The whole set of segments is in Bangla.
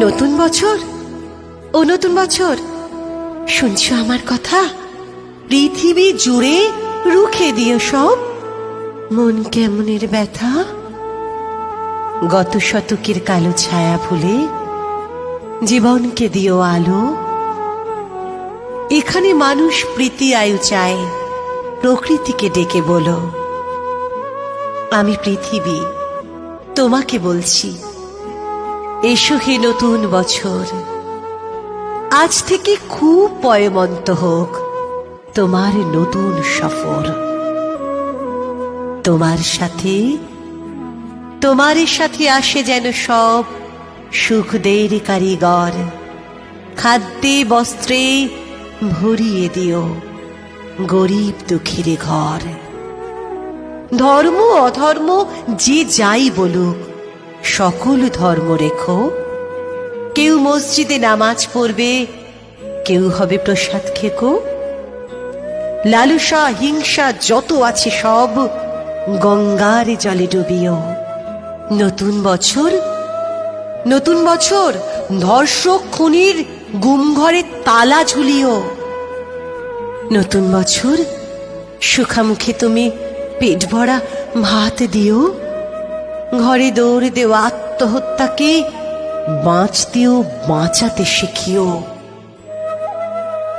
নতুন বছর, ও নতুন বছর, শুনছো আমার কথা? পৃথিবী জুড়ে রুখে দিও সব মন কেমনের ব্যথা। গত শতকের কালো ছায়া ভুলে জীবনকে দিও আলো। এখানে মানুষ প্রীতি আয়ু চায়, প্রকৃতিকে ডেকে বলো, আমি পৃথিবী তোমাকে বলছি, এসো হে নতুন বছর। আজ থেকে খুব পয়মন্ত হোক তোমার নতুন সফর। তোমার সাথে আসে যেন সব সুখদের কারিগর। খাদ্যে বস্ত্রে ভরিয়ে দিও গরিব দুঃখীর ঘর। ধর্ম অধর্ম যে যাই বলুক, সকল ধর্ম রেখো। কেউ মসজিদে নামাজ পড়বে, কেউ হবে প্রসাদ খেকো। লালসা হিংসা যত আছে সব গঙ্গার জলে ডুবিও। নতুন বছর, নতুন বছর, ধর্ষক খুনির গুম ঘরে তালা ঝুলিও। নতুন বছর, সুখামুখে তুমি পেট ভরা ভাত দিও। ঘরে দৌড় দেওয়া আত্মহত্যাকে বাঁচতেও বাঁচাতে শিখিও।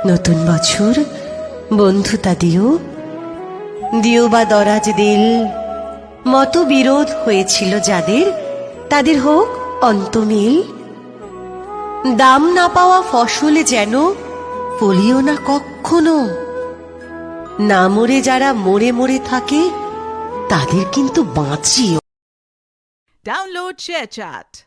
নতুন বছর, বন্ধুতা দিও, দিও বা দরাজ দিল। মতবিরোধ হয়েছিল যাদের, তাদের হোক অন্তমিল। দাম না পাওয়া ফসলে যেন ফলিও না কখনো। না মরে যারা মরে মরে থাকে, তাদের কিন্তু বাঁচিও। Download ShareChat.